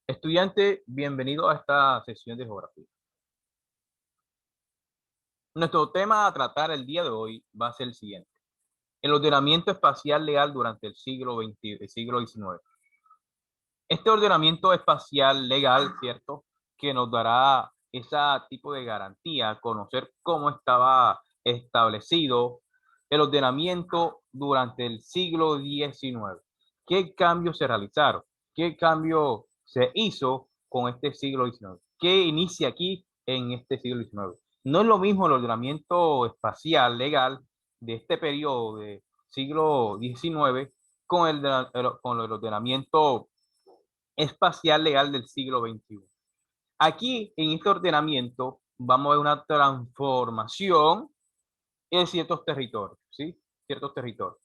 Estudiante, bienvenido a esta sesión de geografía. Nuestro tema a tratar el día de hoy va a ser el siguiente: el ordenamiento espacial legal durante el siglo XIX. Este ordenamiento espacial legal, ¿cierto?, que nos dará ese tipo de garantía, conocer cómo estaba establecido el ordenamiento durante el siglo XIX. ¿Qué cambios se realizaron? ¿Qué cambio se hizo con este siglo XIX? ¿Qué inicia aquí en este siglo XIX? No es lo mismo el ordenamiento espacial legal de este periodo de siglo XIX con el ordenamiento espacial legal del siglo XXI. Aquí, en este ordenamiento, vamos a ver una transformación en ciertos territorios, ¿sí? Ciertos territorios.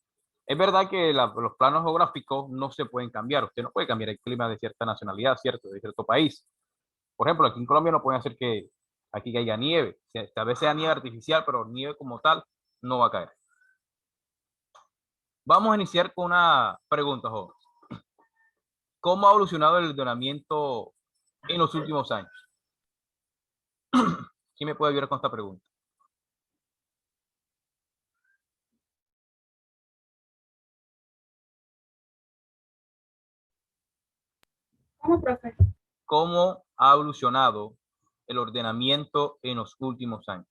Es verdad que los planos geográficos no se pueden cambiar. Usted no puede cambiar el clima de cierta nacionalidad, ¿cierto? De cierto país. Por ejemplo, aquí en Colombia no pueden hacer que aquí caiga nieve. Tal vez sea nieve artificial, pero nieve como tal no va a caer. Vamos a iniciar con una pregunta, jóvenes. ¿Cómo ha evolucionado el ordenamiento en los últimos años? ¿Quién me puede ayudar con esta pregunta? ¿Cómo, profe? ¿Cómo ha evolucionado el ordenamiento en los últimos años?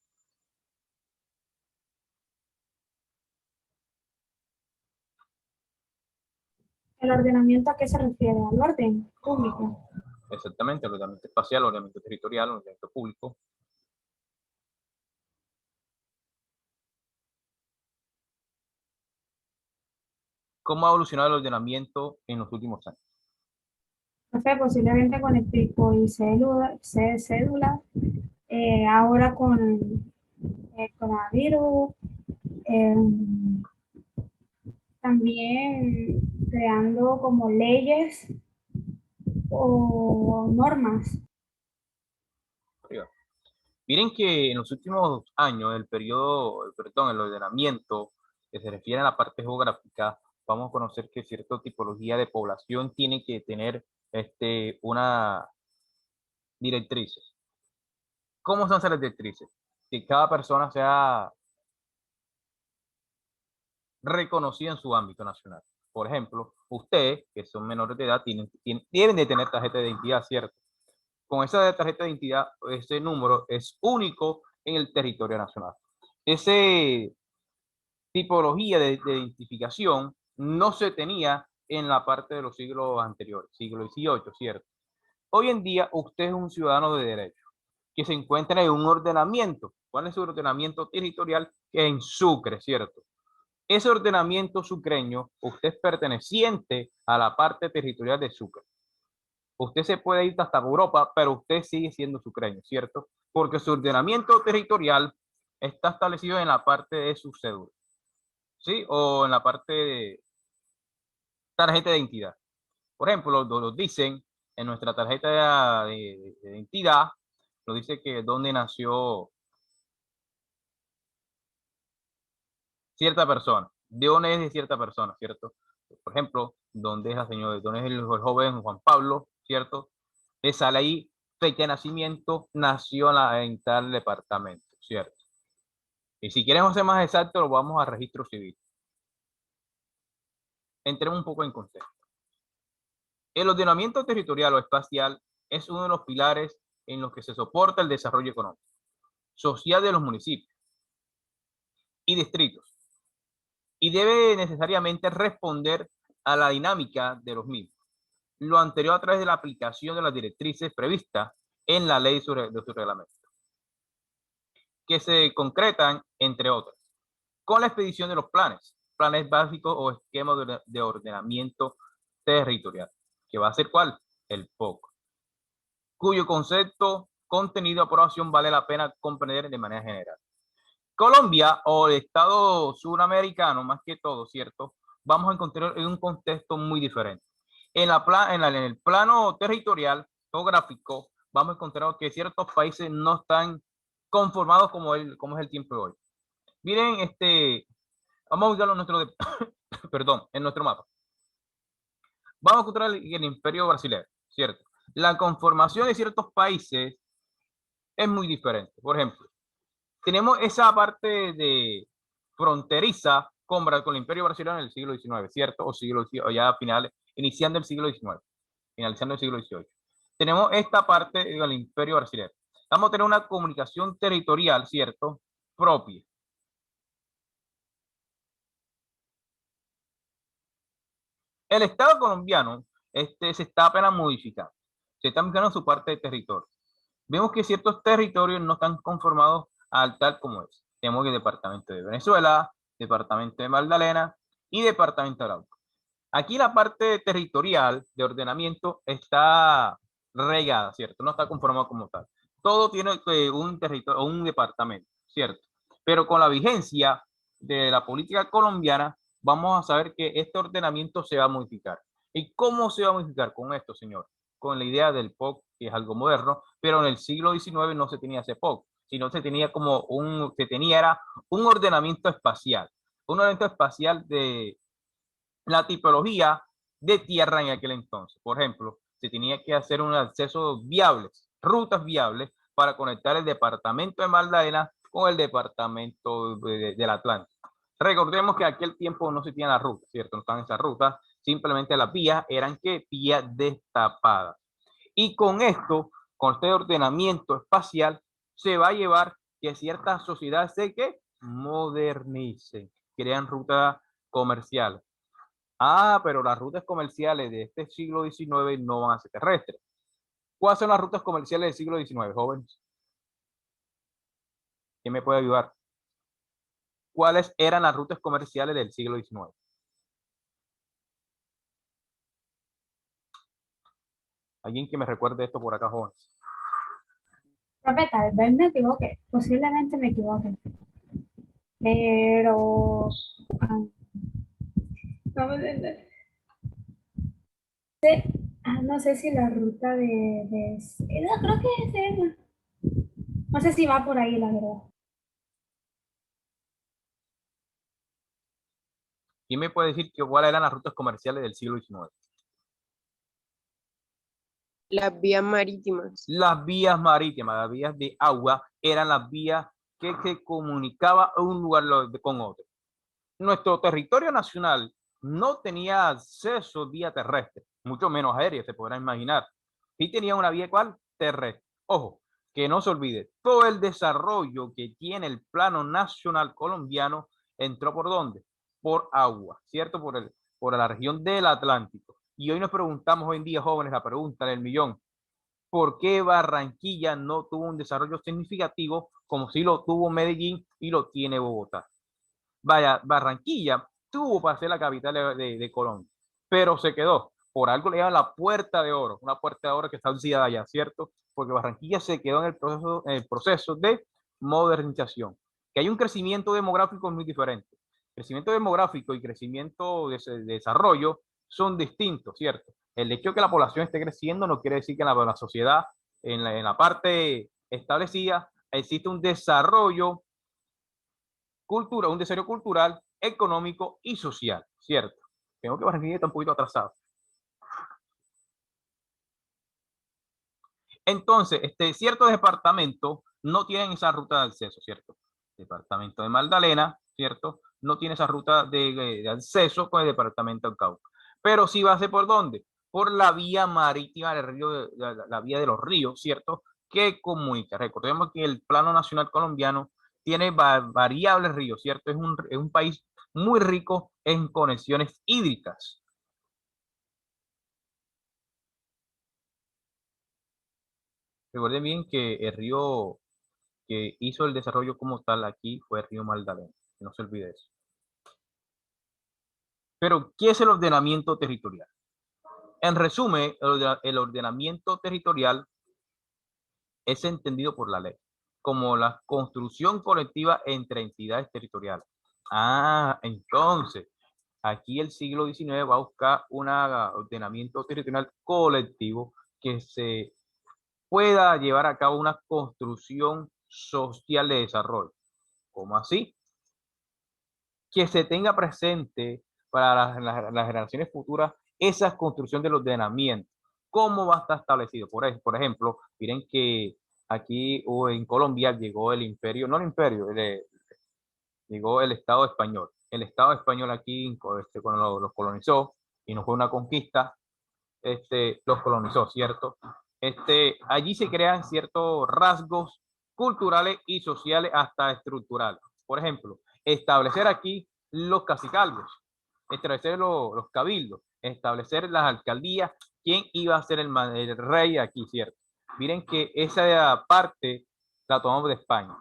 ¿El ordenamiento a qué se refiere? ¿Al orden público? Exactamente, el ordenamiento espacial, el ordenamiento territorial, el ordenamiento público. ¿Cómo ha evolucionado el ordenamiento en los últimos años? Profe, posiblemente con el tipo y cédula, ahora con el coronavirus, eh, también creando como leyes o normas. Miren que en los últimos años, el ordenamiento que se refiere a la parte geográfica, vamos a conocer que cierta tipología de población tiene que tener una directrices. ¿Cómo son esas directrices? Que cada persona sea reconocida en su ámbito nacional. Por ejemplo, ustedes, que son menores de edad, deben de tener tarjeta de identidad, ¿cierto? Con esa tarjeta de identidad, ese número es único en el territorio nacional. Ese tipología de identificación no se tenía en la parte de los siglos anteriores, siglo XVIII, ¿cierto? Hoy en día usted es un ciudadano de derecho que se encuentra en un ordenamiento. ¿Cuál es su ordenamiento territorial? Que es en Sucre, ¿cierto? Ese ordenamiento sucreño, usted es perteneciente a la parte territorial de Sucre. Usted se puede ir hasta Europa, pero usted sigue siendo sucreño, ¿cierto? Porque su ordenamiento territorial está establecido en la parte de su cédula, ¿sí? O en la parte de tarjeta de identidad. Por ejemplo, lo dicen en nuestra tarjeta de identidad, lo dice que dónde nació cierta persona, de dónde es de cierta persona, ¿cierto? Por ejemplo, dónde es la señora, dónde es el joven Juan Pablo, ¿cierto? Le sale ahí fecha de nacimiento, nació en tal departamento, ¿cierto? Y si queremos ser más exacto, lo vamos a registro civil. Entremos un poco en contexto. El ordenamiento territorial o espacial es uno de los pilares en los que se soporta el desarrollo económico, social de los municipios y distritos, y debe necesariamente responder a la dinámica de los mismos. Lo anterior a través de la aplicación de las directrices previstas en la ley de su reglamento, que se concretan, entre otras, con la expedición de los planes básicos o esquemas de ordenamiento territorial, que va a ser ¿cuál? El POC, cuyo concepto, contenido, aprobación vale la pena comprender de manera general. Colombia o el estado suramericano, más que todo, ¿cierto? Vamos a encontrar en un contexto muy diferente. En el plano territorial, geográfico, vamos a encontrar que ciertos países no están conformados como es el tiempo de hoy. Miren, vamos a usarlo en nuestro, perdón, en nuestro mapa. Vamos a encontrar el imperio brasileño, ¿cierto? La conformación de ciertos países es muy diferente. Por ejemplo, tenemos esa parte de fronteriza con el Imperio Brasileño en el siglo XIX, ¿cierto? O ya a finales, iniciando el siglo XIX, finalizando el siglo XVIII. Tenemos esta parte del Imperio Brasileño. Vamos a tener una comunicación territorial, ¿cierto? Propia. El Estado colombiano se está apenas modificando. Se está modificando su parte de territorio. Vemos que ciertos territorios no están conformados al tal como es. Tenemos el departamento de Venezuela, departamento de Magdalena y departamento de Arauca. Aquí la parte territorial de ordenamiento está regada, ¿cierto? No está conformado como tal. Todo tiene un territorio, un departamento, ¿cierto? Pero con la vigencia de la política colombiana, vamos a saber que este ordenamiento se va a modificar. ¿Y cómo se va a modificar con esto, señor? Con la idea del POC, que es algo moderno, pero en el siglo XIX no se tenía ese POC, sino se tenía era un ordenamiento espacial. Un ordenamiento espacial de la tipología de tierra en aquel entonces. Por ejemplo, se tenía que hacer un acceso viables, rutas viables para conectar el departamento de Magdalena con el departamento del Atlántico. Recordemos que en aquel tiempo no se tenían las rutas, ¿cierto? No estaban esas rutas, simplemente las vías eran que vías destapadas. Y con esto, con este ordenamiento espacial, se va a llevar que ciertas sociedades se que modernicen, crean rutas comerciales. Ah, pero las rutas comerciales de este siglo XIX no van a ser terrestres. ¿Cuáles son las rutas comerciales del siglo XIX, jóvenes? ¿Quién me puede ayudar? ¿Cuáles eran las rutas comerciales del siglo XIX? ¿Alguien que me recuerde esto por acá, jóvenes? Profe, tal vez me equivoque, posiblemente me equivoque, pero vamos a ver. No sé si la ruta no, creo que es esa. No sé si va por ahí, la verdad. ¿Quién me puede decir cuáles eran las rutas comerciales del siglo XIX? Las vías marítimas. Las vías marítimas, las vías de agua, eran las vías que comunicaba un lugar con otro. Nuestro territorio nacional no tenía acceso vía terrestre, mucho menos aérea, se podrá imaginar. Y tenía una vía cual terrestre. Ojo, que no se olvide, todo el desarrollo que tiene el plano nacional colombiano entró por dónde? Por agua, ¿cierto? Por la región del Atlántico. Y hoy nos preguntamos, hoy en día, jóvenes, la pregunta del millón: ¿por qué Barranquilla no tuvo un desarrollo significativo como si lo tuvo Medellín y lo tiene Bogotá? Vaya, Barranquilla tuvo para ser la capital de Colombia, pero se quedó. Por algo le llaman la Puerta de Oro, una puerta de oro que está usada allá, ¿cierto? Porque Barranquilla se quedó en el proceso de modernización. Que hay un crecimiento demográfico muy diferente. Crecimiento demográfico y crecimiento de desarrollo son distintos, ¿cierto? El hecho de que la población esté creciendo no quiere decir que en la sociedad, en la parte establecida, existe un desarrollo cultura, un desarrollo cultural, económico y social, ¿cierto? Tengo que Barranquilla está un poquito atrasado. Entonces, ciertos departamentos no tienen esa ruta de acceso, ¿cierto? El departamento de Magdalena, ¿cierto? No tiene esa ruta de acceso con el departamento de Cauca. Pero sí va a ser por dónde? Por la vía marítima del río, la vía de los ríos, ¿cierto? Que comunica. Recordemos que el plano nacional colombiano tiene variables ríos, ¿cierto? Es un país muy rico en conexiones hídricas. Recuerden bien que el río que hizo el desarrollo como tal aquí fue el río Magdalena. No se olvide eso. Pero, ¿qué es el ordenamiento territorial? En resumen, el ordenamiento territorial es entendido por la ley como la construcción colectiva entre entidades territoriales. Ah, entonces, aquí el siglo XIX va a buscar un ordenamiento territorial colectivo que se pueda llevar a cabo una construcción social de desarrollo. ¿Cómo así? Que se tenga presente para las generaciones futuras esa construcción del ordenamiento. cómo va a estar establecido. Por ejemplo, miren que aquí o en Colombia llegó el imperio, no el imperio, llegó el Estado español. El Estado español aquí, cuando los colonizó, y no fue una conquista, los colonizó, ¿cierto? Allí se crean ciertos rasgos culturales y sociales hasta estructurales. Por ejemplo, establecer aquí los cacicalgos, establecer los cabildos, establecer las alcaldías, quién iba a ser el rey aquí, ¿cierto? Miren que esa parte la tomamos de España.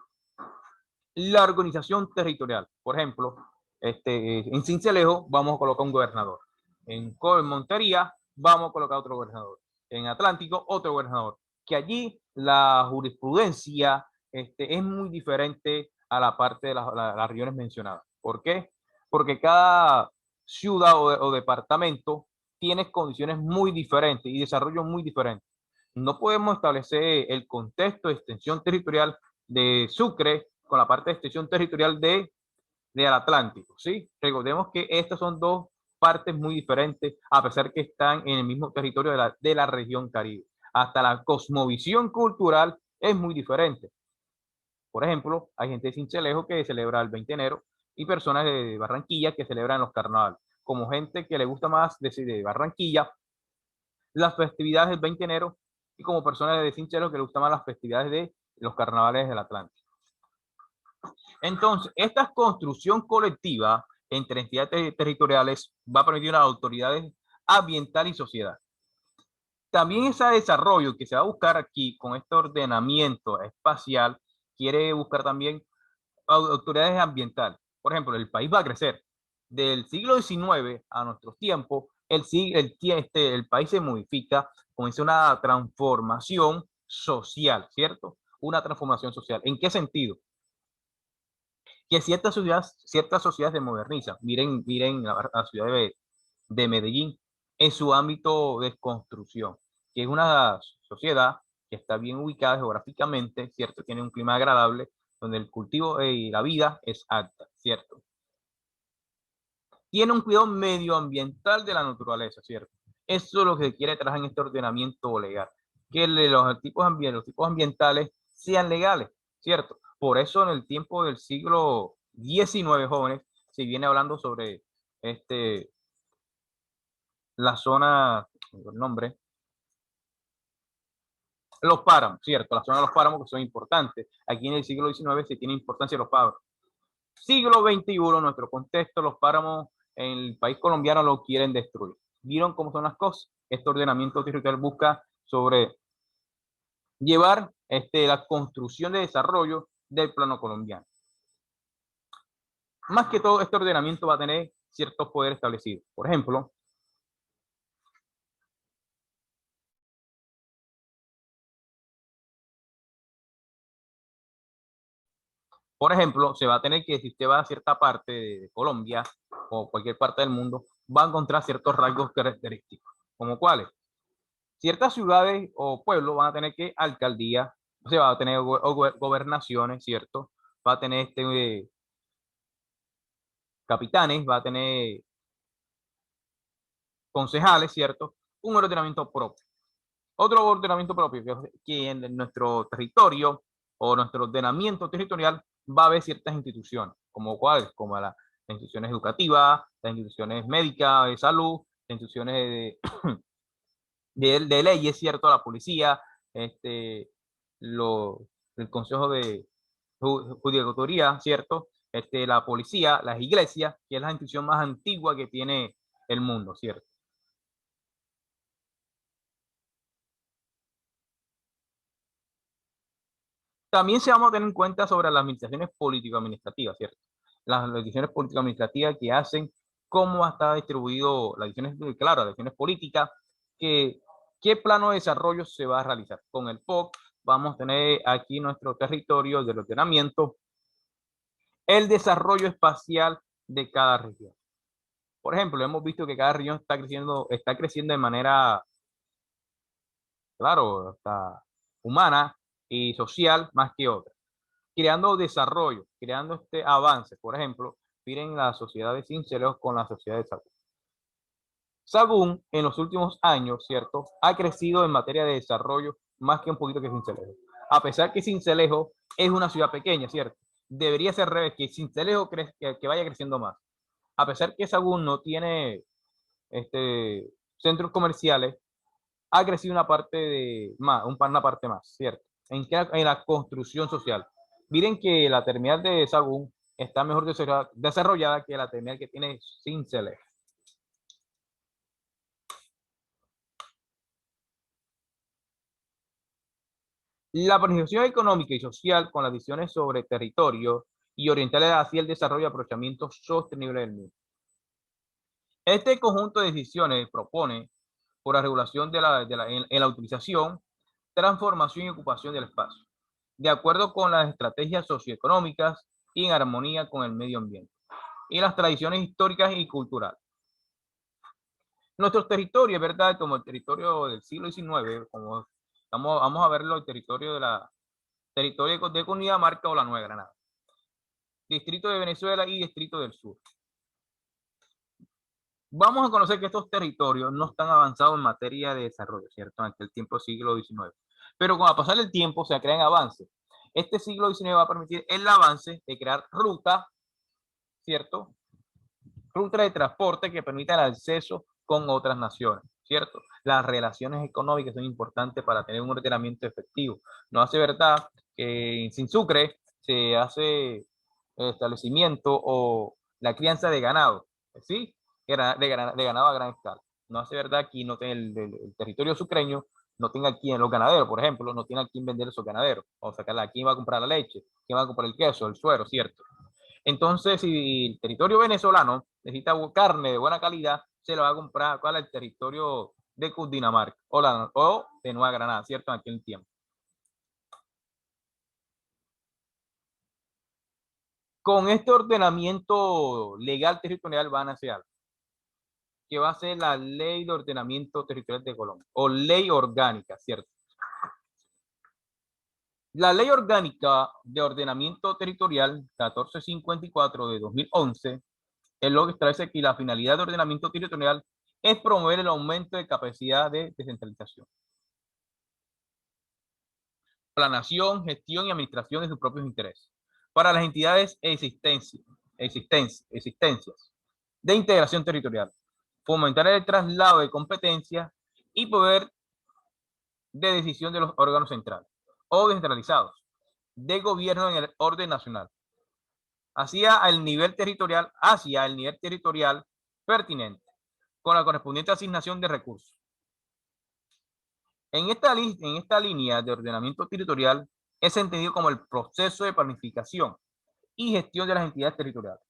La organización territorial, por ejemplo, en Cincelejo vamos a colocar un gobernador. En Montería vamos a colocar otro gobernador. En Atlántico, otro gobernador. Que allí la jurisprudencia es muy diferente a la parte de las regiones mencionadas. ¿Por qué? Porque cada ciudad o departamento tiene condiciones muy diferentes y desarrollo muy diferentes. No podemos establecer el contexto de extensión territorial de Sucre con la parte de extensión territorial del Atlántico, ¿sí? Recordemos que estas son dos partes muy diferentes, a pesar que están en el mismo territorio de la región Caribe. Hasta la cosmovisión cultural es muy diferente. Por ejemplo, hay gente de Sincelejo que celebra el 20 de enero y personas de Barranquilla que celebran los carnavales. Como gente que le gusta más de Barranquilla, las festividades del 20 de enero y como personas de Sincelejo que le gustan más las festividades de los carnavales del Atlántico. Entonces, esta construcción colectiva entre entidades territoriales va a permitir a las autoridades ambiental y sociedad. También ese desarrollo que se va a buscar aquí con este ordenamiento espacial quiere buscar también autoridades ambientales. Por ejemplo, el país va a crecer. Del siglo XIX a nuestros tiempos, el país se modifica, comienza una transformación social, ¿cierto? Una transformación social. ¿En qué sentido? Que ciertas sociedades se modernizan. Miren la ciudad de Medellín en su ámbito de construcción, que es una sociedad que está bien ubicada geográficamente, ¿cierto? Tiene un clima agradable, donde el cultivo y la vida es alta, ¿cierto? Tiene un cuidado medioambiental de la naturaleza, ¿cierto? Eso es lo que se quiere trabajar en este ordenamiento legal, que los tipos ambientales sean legales, ¿cierto? Por eso en el tiempo del siglo XIX, jóvenes, se viene hablando sobre la zona, el nombre, los páramos, ¿cierto? La zona de los páramos que son importantes. Aquí en el siglo XIX se tiene importancia los páramos. Siglo XXI, nuestro contexto, los páramos en el país colombiano lo quieren destruir. ¿Vieron cómo son las cosas? Este ordenamiento territorial busca sobre llevar la construcción de desarrollo del plano colombiano. Más que todo, este ordenamiento va a tener ciertos poderes establecidos. Por ejemplo, se va a tener que, si usted va a cierta parte de Colombia o cualquier parte del mundo, va a encontrar ciertos rasgos característicos. ¿Como cuáles? Ciertas ciudades o pueblos van a tener que alcaldía, o sea, va a tener gobernaciones, ¿cierto? Va a tener capitanes, va a tener concejales, ¿cierto? Un ordenamiento propio. Otro ordenamiento propio, que en nuestro territorio o nuestro ordenamiento territorial va a haber ciertas instituciones, como cuáles, como las instituciones educativas, las instituciones médicas, de salud, las instituciones de leyes, ¿cierto? La policía, lo, el Consejo de Judicatura, ¿cierto? La policía, las iglesias, que es la institución más antigua que tiene el mundo, ¿cierto? También se vamos a tener en cuenta sobre las administraciones político-administrativas, ¿cierto? Las decisiones político-administrativas que hacen, cómo está distribuido las decisiones, claro, las decisiones políticas, qué plano de desarrollo se va a realizar. Con el POC vamos a tener aquí nuestro territorio del ordenamiento, el desarrollo espacial de cada región. Por ejemplo, hemos visto que cada región está creciendo de manera, claro, hasta humana y social más que otra, creando desarrollo, creando este avance. Por ejemplo, miren la sociedad de Cincelejo con la sociedad de Salud. Sagún en los últimos años, ¿cierto? Ha crecido en materia de desarrollo más que un poquito que Sincelejo. A pesar que Sincelejo es una ciudad pequeña, ¿cierto? Debería ser al revés, que Sincelejo que vaya creciendo más. A pesar que Sagún no tiene centros comerciales, ha crecido una parte de más, una parte más, ¿cierto? En la construcción social. Miren que la terminal de Sagún está mejor desarrollada que la terminal que tiene Sincelejo. La planificación económica y social con las visiones sobre territorio y orientales hacia el desarrollo y aprovechamiento sostenible del mismo. Este conjunto de decisiones propone por la regulación en la utilización, transformación y ocupación del espacio, de acuerdo con las estrategias socioeconómicas y en armonía con el medio ambiente y las tradiciones históricas y culturales. Nuestros territorios, ¿verdad? Como el territorio del siglo XIX, como vamos a verlo, el territorio de Cundinamarca o la Nueva Granada, Distrito de Venezuela y Distrito del Sur. Vamos a conocer que estos territorios no están avanzados en materia de desarrollo, ¿cierto? En aquel tiempo, siglo XIX. Pero con el pasar del tiempo se crean avances. Este siglo XIX va a permitir el avance de crear rutas, ¿cierto? Rutas de transporte que permitan el acceso con otras naciones, ¿cierto? Las relaciones económicas son importantes para tener un ordenamiento efectivo. No hace verdad que sin Sucre se hace el establecimiento o la crianza de ganado, ¿sí? De ganado a gran escala. No hace verdad que no tenga el territorio sucreño, no tenga aquí en los ganaderos, por ejemplo, no tiene a quién vender esos ganaderos, o sacarla, a quién va a comprar la leche, quién va a comprar el queso, el suero, ¿cierto? Entonces, si el territorio venezolano necesita carne de buena calidad, se lo va a comprar con el territorio de Cundinamarca o de Nueva Granada, ¿cierto? En aquel tiempo. Con este ordenamiento legal territorial van a hacer algo, que va a ser la Ley de Ordenamiento Territorial de Colombia, o Ley Orgánica, ¿cierto? La Ley Orgánica de Ordenamiento Territorial 1454 de 2011 es lo que establece que la finalidad de ordenamiento territorial es promover el aumento de capacidad de descentralización, planación, gestión y administración de sus propios intereses para las entidades existencias de integración territorial, fomentar el traslado de competencias y poder de decisión de los órganos centrales o descentralizados de gobierno en el orden nacional hacia el nivel territorial pertinente con la correspondiente asignación de recursos. En esta línea de ordenamiento territorial es entendido como el proceso de planificación y gestión de las entidades territoriales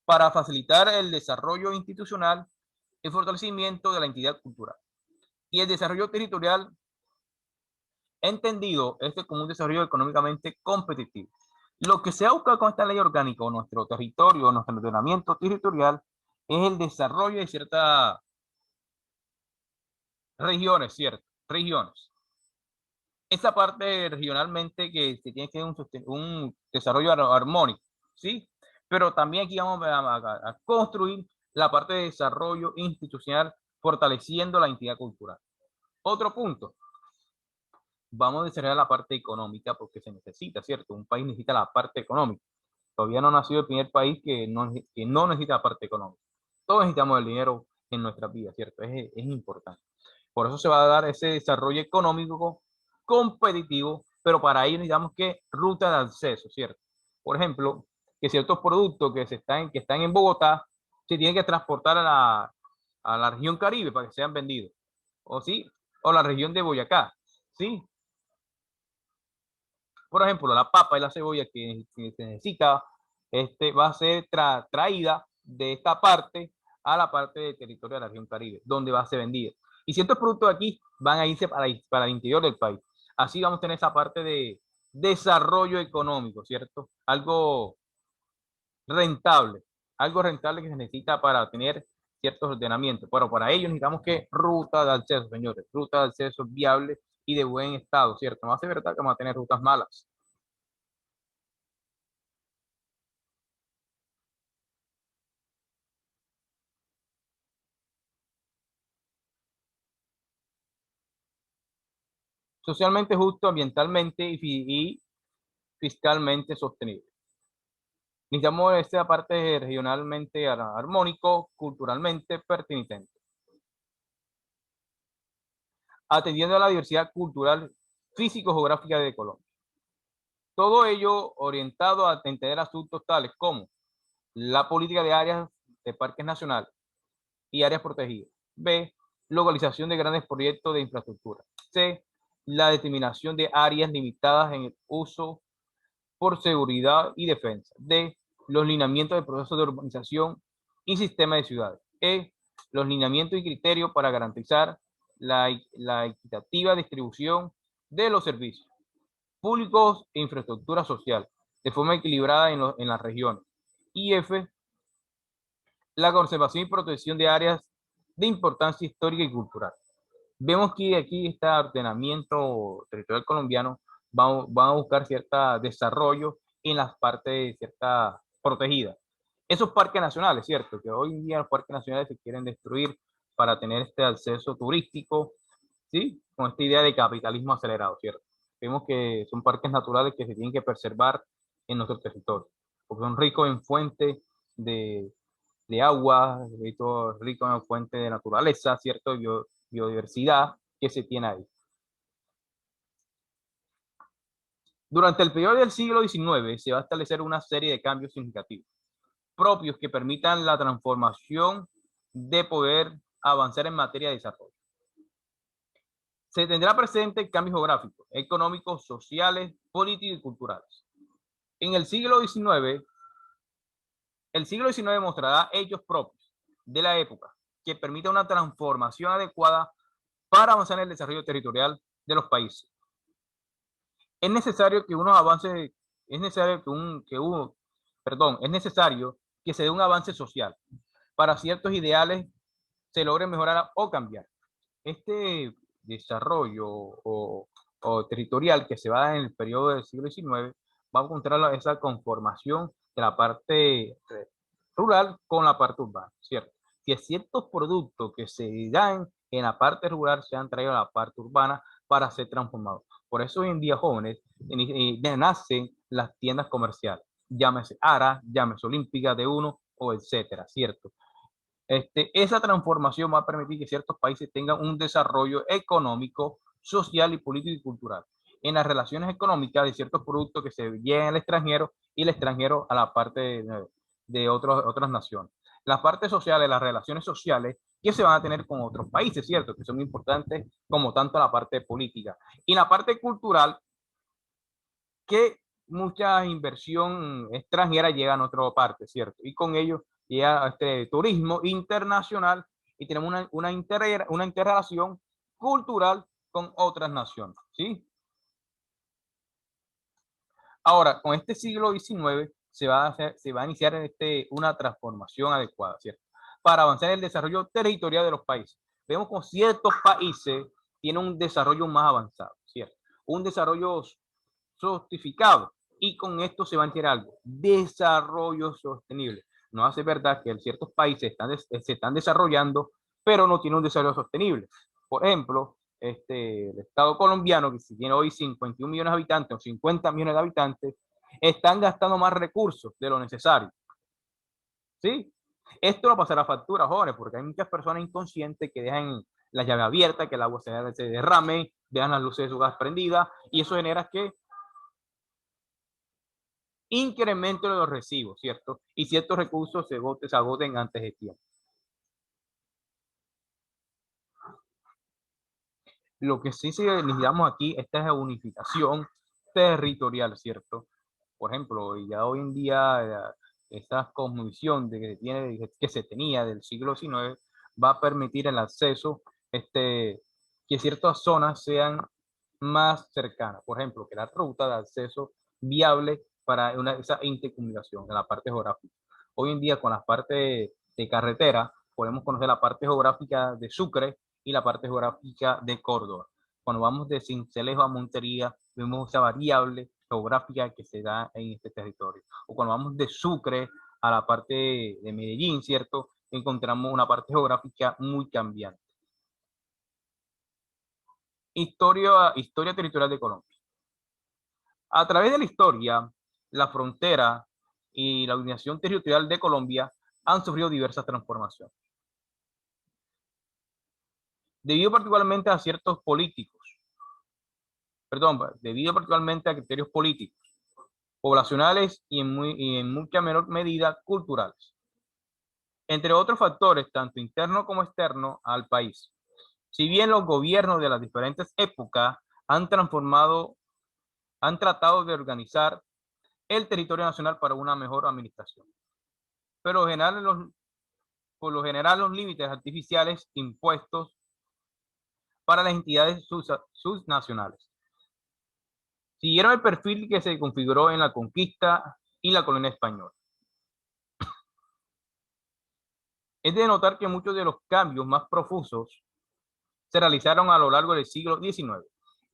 para facilitar el desarrollo institucional, el fortalecimiento de la entidad cultural y el desarrollo territorial entendido como un desarrollo económicamente competitivo. Lo que se ha buscado con esta ley orgánica o nuestro territorio, nuestro ordenamiento territorial, es el desarrollo de ciertas regiones, ¿cierto? Regiones. Esa parte regionalmente que se tiene que tener un desarrollo armónico, ¿sí? Pero también aquí vamos a construir la parte de desarrollo institucional, fortaleciendo la entidad cultural. Otro punto, vamos a desarrollar la parte económica porque se necesita, ¿cierto? Un país necesita la parte económica. Todavía no ha nacido el primer país que no necesita la parte económica. Todos necesitamos el dinero en nuestras vidas, ¿cierto? Es importante. Por eso se va a dar ese desarrollo económico competitivo, pero para ello necesitamos que ruta de acceso, ¿cierto? Por ejemplo, que ciertos productos que están en Bogotá se tienen que transportar a la región Caribe para que sean vendidos, o sí, o la región de Boyacá, ¿sí? Por ejemplo, la papa y la cebolla que se necesita va a ser traída de esta parte a la parte del territorio de la región Caribe, donde va a ser vendido. Y ciertos productos de aquí van a irse para el interior del país. Así vamos a tener esa parte de desarrollo económico, ¿cierto? Rentable, algo rentable que se necesita para tener ciertos ordenamientos. Pero para ello necesitamos que ruta de acceso, señores, ruta de acceso viable y de buen estado, ¿cierto? No hace verdad que vamos a tener rutas malas. socialmente justo, ambientalmente y fiscalmente sostenible. Necesitamos esta parte regionalmente armónico, culturalmente pertinente, atendiendo a la diversidad cultural, físico-geográfica de Colombia. Todo ello orientado a entender asuntos tales como la política de áreas de parques nacionales y áreas protegidas. B, localización de grandes proyectos de infraestructura. C, la determinación de áreas limitadas en el uso por seguridad y defensa. D, los lineamientos de procesos de urbanización y sistema de ciudades. E, los lineamientos y criterios para garantizar la equitativa distribución de los servicios públicos e infraestructura social de forma equilibrada en las regiones. Y F, la conservación y protección de áreas de importancia histórica y cultural. Vemos que aquí este ordenamiento territorial colombiano va a buscar cierto desarrollo en las partes ciertas protegidas. Esos parques nacionales, ¿cierto? Que hoy en día los parques nacionales se quieren destruir para tener este acceso turístico, ¿sí? Con esta idea de capitalismo acelerado, ¿cierto? Vemos que son parques naturales que se tienen que preservar en nuestro territorio, porque son ricos en fuentes de agua, ricos en fuentes de naturaleza, ¿cierto? Biodiversidad que se tiene ahí. Durante el periodo del siglo XIX se va a establecer una serie de cambios significativos, propios que permitan la transformación de poder avanzar en materia de desarrollo. Se tendrá presente cambios geográficos, económicos, sociales, políticos y culturales. En el siglo XIX mostrará hechos propios de la época que permita una transformación adecuada para avanzar en el desarrollo territorial de los países. Es necesario que unos avances, es necesario que se dé un avance social para ciertos ideales se logren mejorar o cambiar. Este desarrollo o territorial que se va a dar en el periodo del siglo XIX va a encontrar esa conformación de la parte rural con la parte urbana, ¿cierto? Que ciertos productos que se dan en la parte rural se han traído a la parte urbana para ser transformados. Por eso hoy en día, jóvenes, nacen las tiendas comerciales, llámese Ara, llámese Olímpica de uno o etcétera, ¿cierto? Esa transformación va a permitir que ciertos países tengan un desarrollo económico, social y político y cultural en las relaciones económicas de ciertos productos que se llegan al extranjero y el extranjero a la parte de otras naciones. Las partes sociales, las relaciones sociales que se van a tener con otros países, ¿cierto? Que son importantes como tanto la parte política. Y la parte cultural, que mucha inversión extranjera llega a nuestra parte, ¿cierto? Y con ello llega este turismo internacional y tenemos una interrelación cultural con otras naciones, ¿sí? Ahora, con este siglo XIX se va a iniciar una transformación adecuada, ¿cierto? Para avanzar en el desarrollo territorial de los países. Vemos como ciertos países tienen un desarrollo más avanzado, ¿cierto? Un desarrollo justificado. Y con esto se va a enterar algo, desarrollo sostenible. No hace verdad que ciertos países se están desarrollando, pero no tienen un desarrollo sostenible. Por ejemplo, el Estado colombiano, que si tiene hoy 51 millones de habitantes o 50 millones de habitantes, están gastando más recursos de lo necesario. ¿Sí? Esto lo pasará a factura, jóvenes, porque hay muchas personas inconscientes que dejan la llave abierta, que el agua se derrame, dejan las luces de su gas prendidas, y eso genera que incremento de los recibos, ¿cierto? Y ciertos recursos se agoten antes de tiempo. Lo que sí necesitamos aquí, esta es la unificación territorial, ¿cierto? Por ejemplo, ya hoy en día esta cosmovisión que se tenía del siglo XIX va a permitir el acceso, que ciertas zonas sean más cercanas. Por ejemplo, que la ruta de acceso viable para esa intercomunicación en la parte geográfica. Hoy en día con la parte de carretera podemos conocer la parte geográfica de Sucre y la parte geográfica de Córdoba. Cuando vamos de Sincelejo a Montería, vemos esa variable geográfica que se da en este territorio. O cuando vamos de Sucre a la parte de Medellín, ¿cierto? Encontramos una parte geográfica muy cambiante. Historia territorial de Colombia. A través de la historia, la frontera y la organización territorial de Colombia han sufrido diversas transformaciones. Debido particularmente a ciertos políticos, debido particularmente a criterios políticos, poblacionales y en mucha menor medida culturales, entre otros factores, tanto internos como externos al país. Si bien los gobiernos de las diferentes épocas han tratado de organizar el territorio nacional para una mejor administración. Pero por lo general los límites artificiales impuestos para las entidades subnacionales siguieron el perfil que se configuró en la conquista y la colonia española. Es de notar que muchos de los cambios más profusos se realizaron a lo largo del siglo XIX,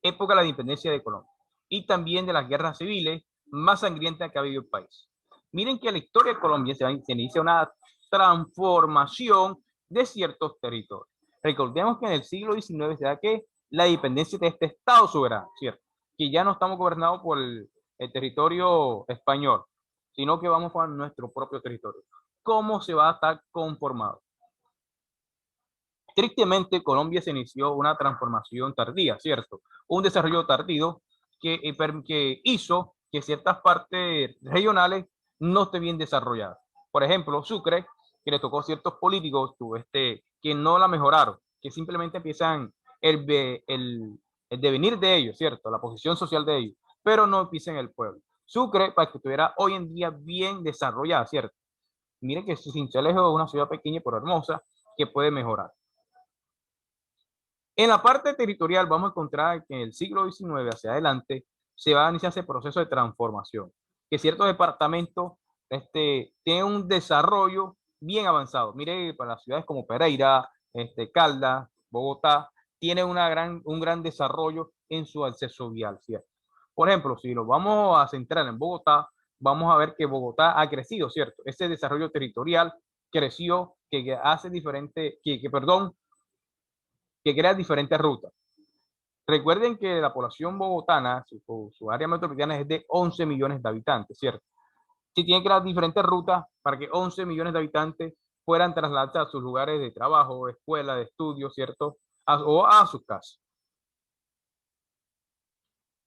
época de la independencia de Colombia, y también de las guerras civiles más sangrientas que ha vivido el país. Miren que en la historia de Colombia se inicia una transformación de ciertos territorios. Recordemos que en el siglo XIX se da que la independencia de este Estado soberano, ¿cierto? Que ya no estamos gobernados por el territorio español, sino que vamos a nuestro propio territorio. ¿Cómo se va a estar conformado? Tristemente, Colombia se inició una transformación tardía, ¿cierto? Un desarrollo tardío que hizo que ciertas partes regionales no estén bien desarrolladas. Por ejemplo, Sucre, que le tocó a ciertos políticos que no la mejoraron, que simplemente empiezan el devenir de ellos, ¿cierto? La posición social de ellos, pero no empiezan el pueblo. Sucre, para que estuviera hoy en día bien desarrollada, ¿cierto? Miren que Sincelejo es una ciudad pequeña pero hermosa que puede mejorar. En la parte territorial vamos a encontrar que en el siglo XIX hacia adelante se va a iniciar ese proceso de transformación, que ciertos departamentos tienen un desarrollo bien avanzado. Mire, para las ciudades como Pereira, Caldas, Bogotá, tiene un gran desarrollo en su acceso vial, ¿cierto? Por ejemplo, si lo vamos a centrar en Bogotá, vamos a ver que Bogotá ha crecido, ¿cierto? Ese desarrollo territorial creció, que hace diferente, que crea diferentes rutas. Recuerden que la población bogotana, su área metropolitana es de 11 millones de habitantes, ¿cierto? Si tiene que crear diferentes rutas para que 11 millones de habitantes puedan trasladarse a sus lugares de trabajo, escuela, de estudio, ¿cierto? O a sus casas.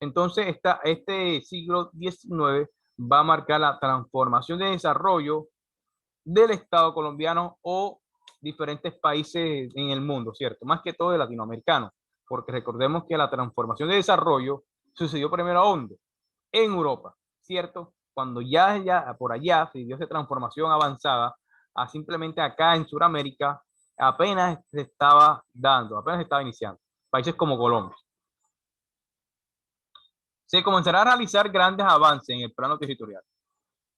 Entonces, este siglo XIX va a marcar la transformación de desarrollo del Estado colombiano o diferentes países en el mundo, ¿cierto? Más que todo de latinoamericanos, porque recordemos que la transformación de desarrollo sucedió primero ¿a dónde? En Europa, ¿cierto? Cuando ya por allá se dio esa transformación avanzada, a simplemente acá en Sudamérica apenas se estaba dando, apenas se estaba iniciando. Países como Colombia. Se comenzará a realizar grandes avances en el plano territorial,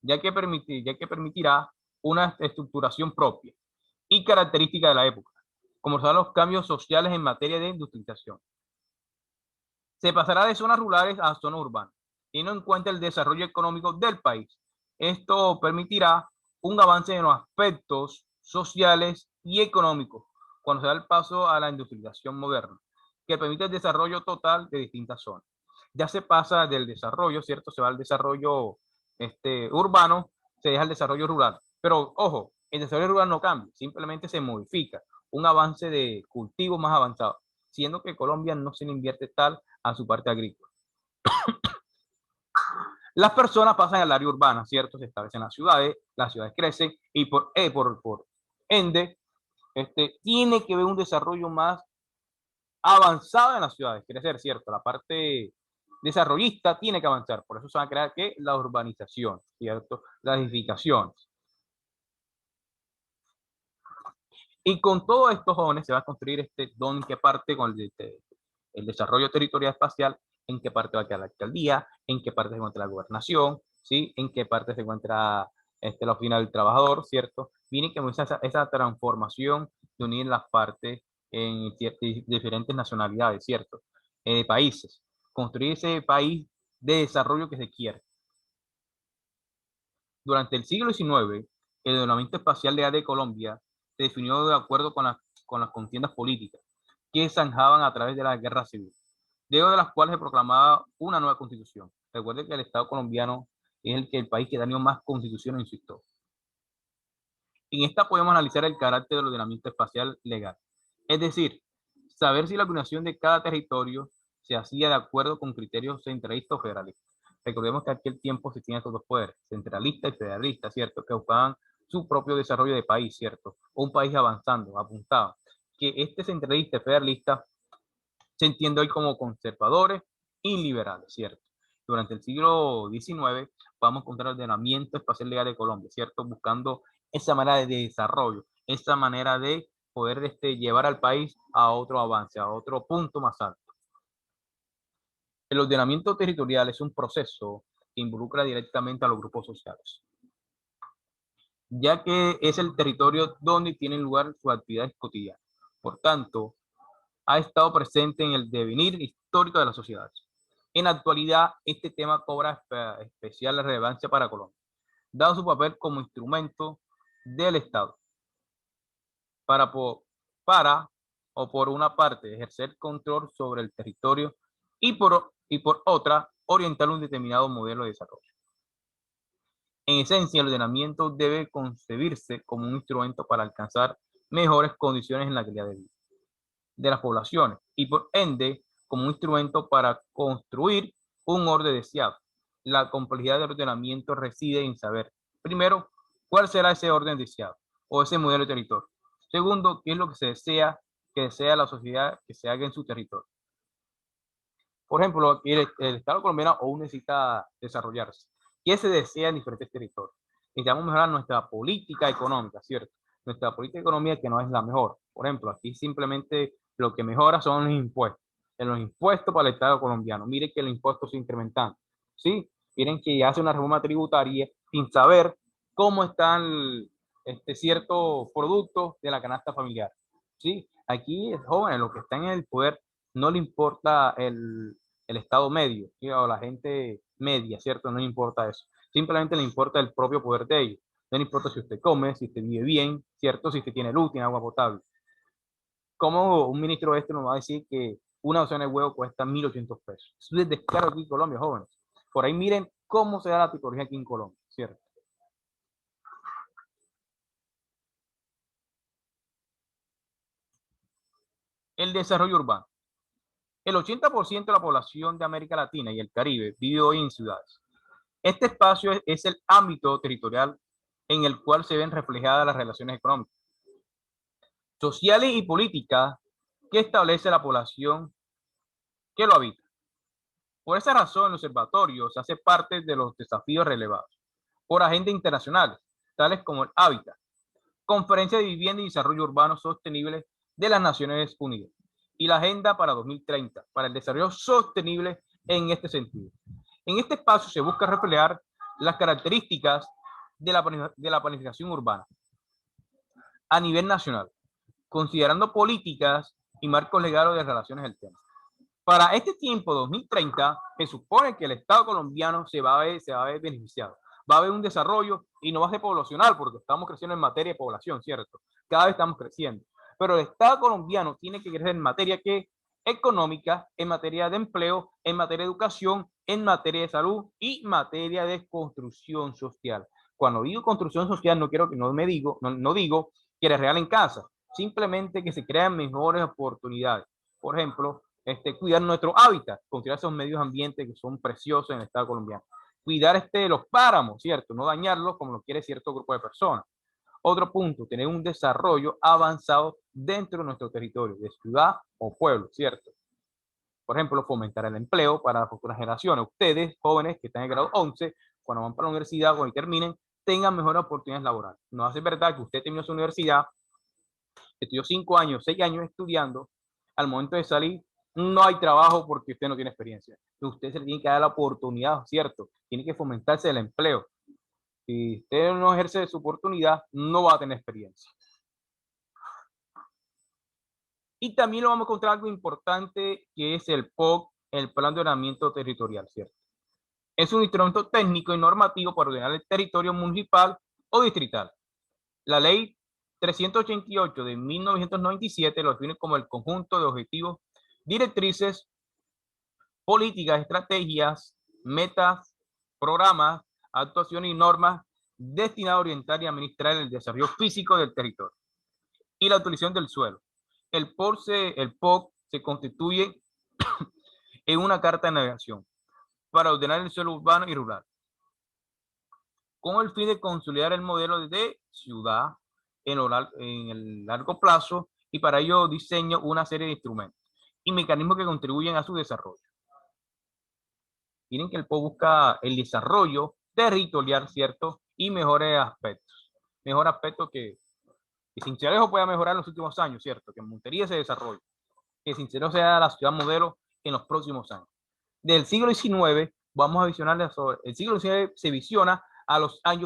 ya que permitirá una estructuración propia y característica de la época, como son los cambios sociales en materia de industrialización. Se pasará de zonas rurales a zonas urbanas, teniendo en cuenta el desarrollo económico del país. Esto permitirá un avance en los aspectos sociales y económicos cuando se da el paso a la industrialización moderna, que permite el desarrollo total de distintas zonas. Ya se pasa del desarrollo, ¿cierto? Se va al desarrollo urbano, se deja el desarrollo rural. Pero, ojo, el desarrollo rural no cambia, simplemente se modifica. Un avance de cultivo más avanzado, siendo que Colombia no se le invierte tal a su parte agrícola. Las personas pasan al área urbana, ¿cierto? Se establecen las ciudades crecen y por ende, tiene que haber un desarrollo más avanzado en las ciudades, quiere decir, ¿cierto? La parte desarrollista tiene que avanzar, por eso se va a crear que la urbanización, ¿cierto? Las edificaciones. Y con todos estos jóvenes se va a construir en qué parte con el desarrollo territorial espacial, en qué parte va a quedar la alcaldía, en qué parte se encuentra la gobernación, ¿sí? En qué parte se encuentra la oficina del trabajador, ¿cierto? Miren que esa transformación de unir las partes en diferentes nacionalidades, ¿cierto? Países. Construir ese país de desarrollo que se quiere. Durante el siglo XIX, el ordenamiento espacial legal de Colombia se definió de acuerdo con las contiendas políticas que zanjaban a través de la guerra civil. luego de las cuales se proclamaba una nueva constitución. Recuerde que el Estado colombiano es el país que ha tenido más constituciones en su historia. En esta podemos analizar el carácter del ordenamiento espacial legal, es decir, saber si la asignación de cada territorio se hacía de acuerdo con criterios centralistas o federalistas. Recordemos que en aquel tiempo se tenían estos dos poderes, centralista y federalista, ¿cierto? Que buscaban su propio desarrollo de país, ¿cierto? O un país avanzando, apuntado. Que este centralista y federalista se entiende hoy como conservadores y liberales, ¿cierto? Durante el siglo XIX vamos a encontrar el ordenamiento espacial legal de Colombia, ¿cierto? Buscando esa manera de desarrollo, esa manera de poder llevar al país a otro avance, a otro punto más alto. El ordenamiento territorial es un proceso que involucra directamente a los grupos sociales, ya que es el territorio donde tienen lugar sus actividades cotidianas. Por tanto, ha estado presente en el devenir histórico de las sociedades. En la actualidad, este tema cobra especial relevancia para Colombia, dado su papel como instrumento del Estado para o por una parte, ejercer control sobre el territorio y por otra, orientar un determinado modelo de desarrollo. En esencia, el ordenamiento debe concebirse como un instrumento para alcanzar mejores condiciones en la calidad de vida de las poblaciones y por ende como un instrumento para construir un orden deseado. La complejidad del ordenamiento reside en saber, primero, cuál será ese orden deseado o ese modelo de territorio. Segundo, qué es lo que se desea que desea la sociedad que se haga en su territorio. Por ejemplo, el Estado colombiano aún necesita desarrollarse. ¿Qué se desea en diferentes territorios? Necesitamos mejorar nuestra política económica, ¿cierto? Nuestra política económica que no es la mejor. Por ejemplo, aquí simplemente lo que mejora son los impuestos. En los impuestos para el Estado colombiano. Miren que el impuesto se incrementan. ¿Sí? Miren que hace una reforma tributaria sin saber cómo están ciertos productos de la canasta familiar. ¿Sí? Aquí, jóvenes, los que están en el poder, no le importa el estado medio, ¿sí? O la gente media, ¿cierto? No le importa eso. Simplemente le importa el propio poder de ellos. No le importa si usted come, si usted vive bien, ¿cierto? Si usted tiene luz, tiene agua potable. ¿Cómo un ministro nos va a decir que una docena de huevos cuesta 1.800 pesos? Eso es descaro aquí en Colombia, jóvenes. Por ahí miren cómo se da la tipología aquí en Colombia, ¿cierto? El desarrollo urbano. El 80% de la población de América Latina y el Caribe vive hoy en ciudades. Este espacio es el ámbito territorial en el cual se ven reflejadas las relaciones económicas, sociales y políticas que establece la población que lo habita. Por esa razón, el observatorio se hace parte de los desafíos relevados por agendas internacionales, tales como el Hábitat, Conferencia de Vivienda y Desarrollo Urbano Sostenible de las Naciones Unidas, y la Agenda para 2030, para el desarrollo sostenible en este sentido. En este espacio se busca reflejar las características de la planificación urbana a nivel nacional, considerando políticas y marcos legales de relaciones del tema. Para este tiempo, 2030, se supone que el Estado colombiano se va a ver beneficiado. Va a haber un desarrollo y no va a ser poblacional porque estamos creciendo en materia de población, ¿cierto? Cada vez estamos creciendo. Pero el Estado colombiano tiene que crecer en materia económica, en materia de empleo, en materia de educación, en materia de salud y materia de construcción social. Cuando digo construcción social, no quiero que no digo que les regalen casa, simplemente que se crean mejores oportunidades. Por ejemplo, cuidar nuestro hábitat, considerar esos medios ambientes que son preciosos en el Estado colombiano. Cuidar los páramos, ¿cierto? No dañarlos como lo quiere cierto grupo de personas. Otro punto, tener un desarrollo avanzado dentro de nuestro territorio, de ciudad o pueblo, ¿cierto? Por ejemplo, fomentar el empleo para las futuras generaciones. Ustedes, jóvenes que están en grado 11, cuando van para la universidad, cuando terminen, tengan mejores oportunidades laborales. No hace verdad que usted terminó su universidad, estudió 5 años, 6 años estudiando, al momento de salir, no hay trabajo porque usted no tiene experiencia. Usted se le tiene que dar la oportunidad, ¿cierto? Tiene que fomentarse el empleo. Si usted no ejerce su oportunidad, no va a tener experiencia. Y también lo vamos a encontrar algo importante que es el POC, el Plan de Ordenamiento Territorial, ¿cierto? Es un instrumento técnico y normativo para ordenar el territorio municipal o distrital. La ley 388 de 1997 lo define como el conjunto de objetivos, directrices políticas, estrategias, metas, programas, actuaciones y normas destinadas a orientar y administrar el desarrollo físico del territorio y la utilización del suelo. El POC se constituye en una carta de navegación para ordenar el suelo urbano y rural, con el fin de consolidar el modelo de ciudad en el largo plazo, y para ello diseño una serie de instrumentos y mecanismos que contribuyen a su desarrollo. Miren que el POC busca el desarrollo territorial, ¿cierto? Y mejores aspectos. Mejor aspecto que Sincelejo pueda mejorar en los últimos años, ¿cierto? Que Montería se desarrolle. Que Sincelejo sea la ciudad modelo en los próximos años. Del siglo XIX, vamos a visionarle sobre el siglo XIX, se visiona a los años